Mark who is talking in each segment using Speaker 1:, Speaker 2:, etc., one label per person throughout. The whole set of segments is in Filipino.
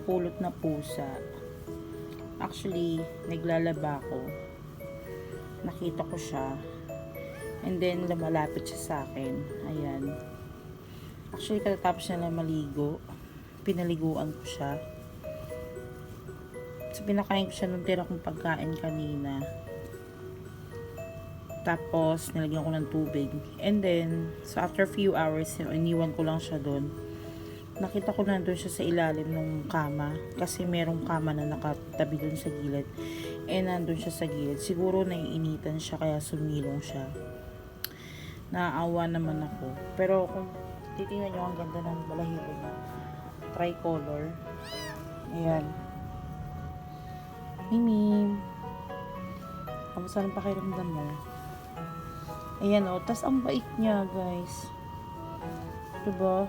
Speaker 1: napulot na pusa. Actually, naglalaba ako. Nakita ko siya. And then, lumalapit siya sa akin. Ayan. Actually, katatapos niya na maligo. Pinaliguan ko siya. So, pinakain ko siya nung tira kong pagkain kanina. Tapos, nilagyan ko ng tubig. And then, so after a few hours, iniwan ko lang siya doon. Nakita ko na doon siya sa ilalim ng kama. Kasi merong kama na nakatabi doon sa gilid. And nandun siya sa gilid. Siguro naiinitan siya, kaya sumilong siya. Naaawa naman ako. Pero kung titingnan nyo, ang ganda ng balahibo niya. Tricolor. Ayan. Mimi. Kamusta ang pakiramdam mo? Ayan o. Tas ang bait niya, guys. Diba?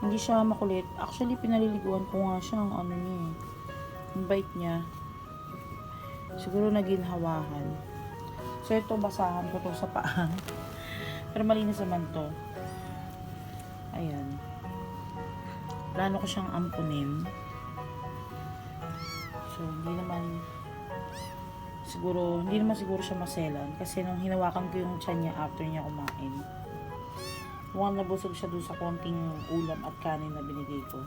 Speaker 1: Hindi siya makulit. Actually, pinaliliguan ko nga siya ang ano niya eh. Ang bait niya. Siguro naginhawahan. So, ito, basahan ko to sa paa. Pero malinis naman to. Ayan. Plano ko siyang ampunin. So, hindi naman siguro siya maselan. Kasi nung hinawakan ko yung tiyan niya after niya kumain, mukhang nabusog siya doon sa konting ulam at kanin na binigay ko.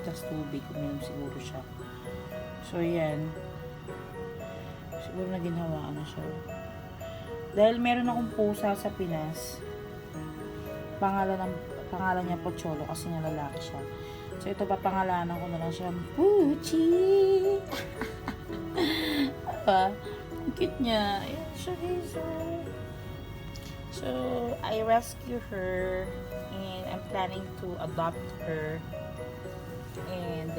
Speaker 1: Just tubig, uminom siguro siya. So, yan. Siguro naginhawaan na siya. Dahil meron akong pusa sa Pinas. Pangalan niya Pocholo kasi nga lalaki siya. So, ito papangalanan ko na lang siya. Puchi! Diba? Ang cute niya. Ayan siya, guys. So, I rescue her. And I'm planning to adopt her. And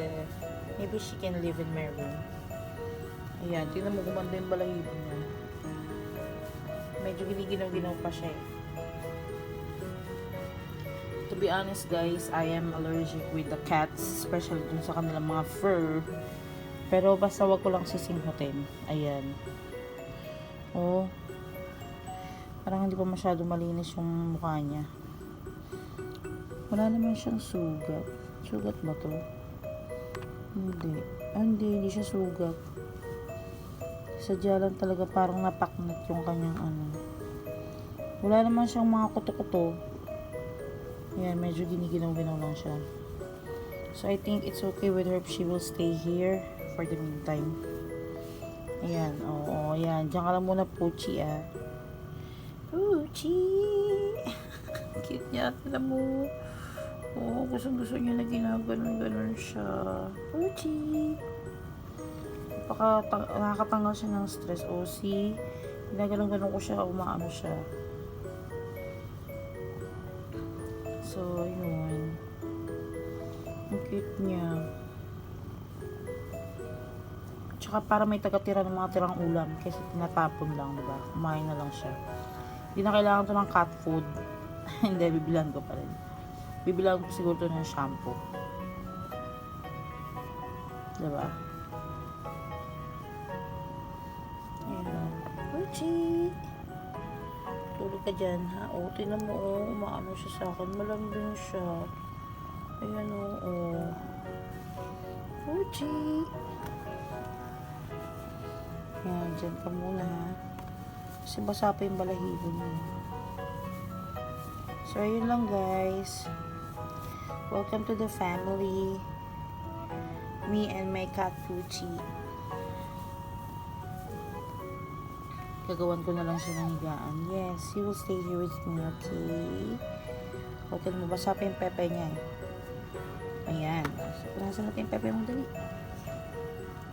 Speaker 1: maybe she can live in my room. Ayan, tingnan mo, gumanda yung balahibo niya. Medyo giniginaw-ginaw pa siya eh. To be honest guys, I am allergic with the cats, especially dun sa kanilang mga fur. Pero basta wag ko lang sisinghutin. Ayan. Oh. Parang hindi pa masyado malinis yung mukha niya. Wala naman siyang sugat. Sugat ba to? Hindi. Hindi siya sugat. Sadya lang talaga parang napaknat yung kanyang ano. Wala naman siyang mga kuto-kuto. Ayan, medyo giniginaw-ginaw lang siya. So, I think it's okay with her if she will stay here for the meantime. Ayan, oo, ayan. Diyan ka lang muna, Puchi, ah. Puchi! Cute niya, alam mo. Oo, gusto niya na ginaganon-ganon siya. Puchi! Nakakatanggal siya ng stress. O, see? Ginaganon-ganon ko siya, umaano siya. So, yun. Ang cute niya. Tsaka para may tagatira ng mga tirang ulam. Kasi tinatapon lang, diba? Kumain na lang siya. Hindi na kailangan to ng cat food. Hindi, bibilan ko pa rin. Bibilan ko siguro to ng shampoo. Diba? Ayan. Puchi! Tulog ka dyan, ha? O, tinan mo, o, umaano siya sa akin. Malambing siya. Ayan, o. Puchi! Ayan, dyan ka muna, ha? Kasi basa pa yung balahibo niya. So, ayun lang, guys. Welcome to the family. Me and my cat, Puchi. Gagawan ko na lang siya ng higaan. Yes, he will stay here with me, okay? Okay mo, basa pa yung pepe niya eh. Ayan. So, punasan natin yung pepe mo, dali.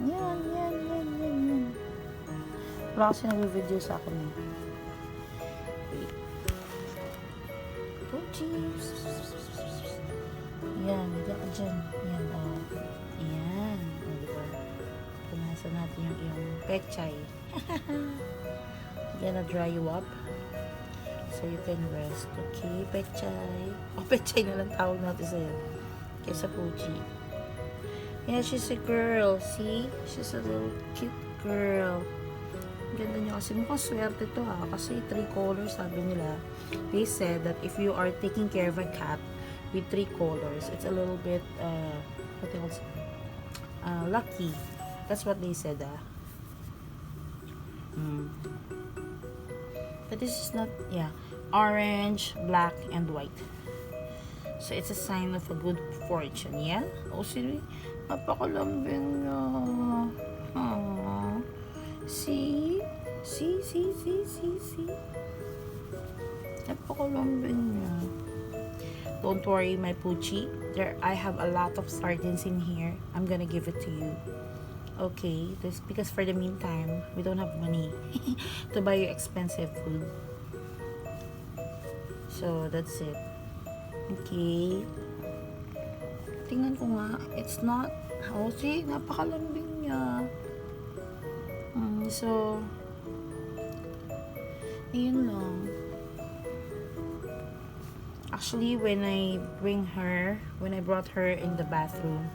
Speaker 1: Yan. Wala kasi nag-video sa akin eh. Wait. Puchi! Ayan, higa ka dyan. Ayan, oh. Ayan. O, diba? Punasan natin yung iyong pechay. Gonna dry you up so you can rest. Okay, pechay. Pechay na lang tawag natin sa'yo kaysa Puchi. Yeah, she's a girl. See? She's a little cute girl. Ganda niya kasi. Mukhang swerte to ha. Kasi 3 colors sabi nila. They said that if you are taking care of a cat, with 3 colors. It's a little bit, what they call it? Lucky. That's what they said, But this is not, yeah, orange, black, and white. So, it's a sign of a good fortune, yeah? Oh, see, napakalambing na. See? See? Napakalambing niya. Don't worry, my Poochie. I have a lot of sardines in here. I'm gonna give it to you. Okay? This because for the meantime, we don't have money to buy your expensive food. So, that's it. Okay. Tingnan ko nga. It's not. Oh, see? Napakalambing niya. So, ayun lang. Actually, when I brought her in the bathroom,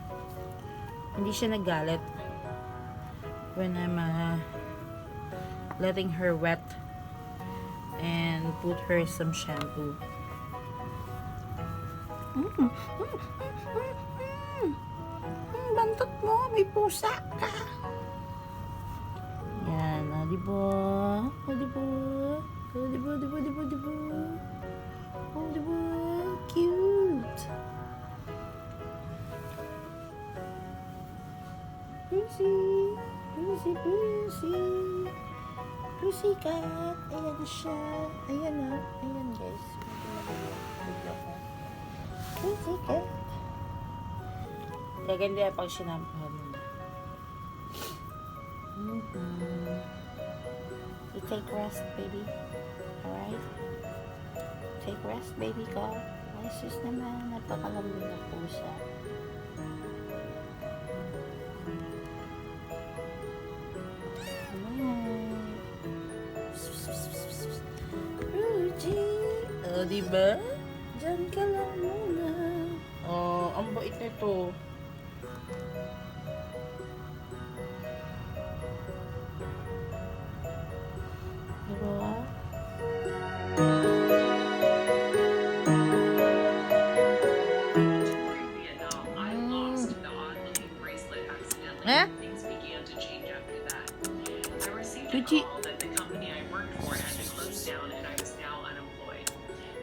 Speaker 1: hindi siya nagalit when I'm letting her wet and put her some shampoo. Bantot mo, may pusa ka. Yan, diba? Diba? Oh, diba? Cute. Pussy cat. Ayan siya. Ayan na. Ayan guys. Pussy cat. Gaganda pag sinampahan mo. You take rest, baby. Alright? Take rest, baby ko. Ay, sus naman. Napakalambing na pusa. Oh, diba? Diyan ka lang muna. Oh, ang bait nito. Diba? Things began to change after that. I received a call that the company I worked for had to close down and I was now unemployed.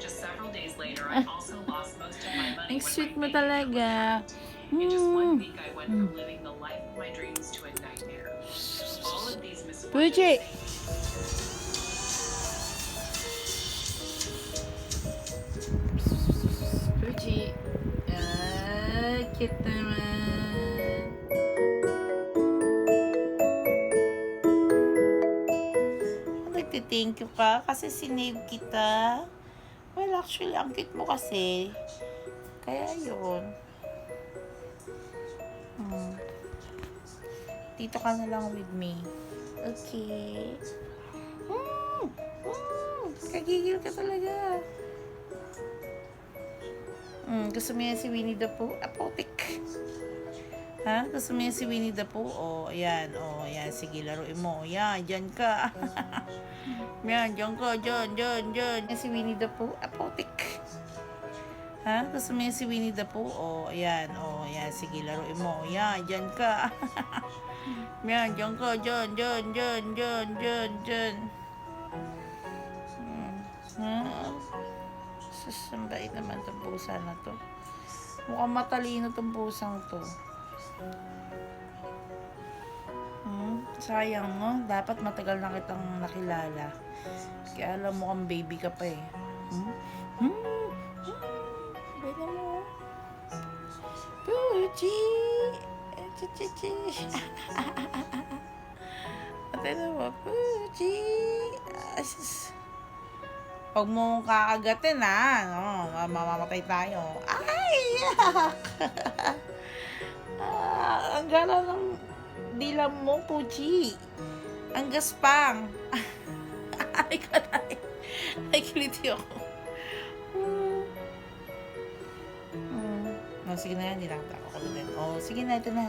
Speaker 1: Just several days later, I also lost most of my money. Ang sweet mo talaga. In just 1 week, I went from living the life of my dreams to a nightmare. All of these misfortunes. Puchi. Cute naman. Thank you ka kasi sinave kita. Well, actually, ang cute mo kasi. Kaya yun. Dito ka na lang with me. Okay. Kagigil ka talaga. Gusto mo yan si Winnie the Pooh? Apotik. Ha? Gusto mo yan si Winnie the Pooh? Ayan. Ayan. Sige, laruin mo. Ayan, dyan ka. Yan, dyan ka. Dyan. Yan si Winnie the Pooh. Apotik. Ha? Gusto mo yan si Winnie the Pooh? Ayan. Ayan. Sige, laruin mo. Ayan, dyan ka. Yan, dyan ka. Dyan. Sasambay naman itong pusa na to. Mukhang matalino itong pusang to. Sayang, no? Dapat matagal na kitang nakilala. Kaya alam mo kang baby ka pa eh. Bala mo. Puchi! Ate na mo, Puchi! Huwag mong kakagatin, mamamatay tayo. Ay! Ang gala ng dila mo, Puchi. Ang gaspang. Ay, katay. Ay, kiliti ako. Sige na yan, hindi lang ako. Sige na, ito na.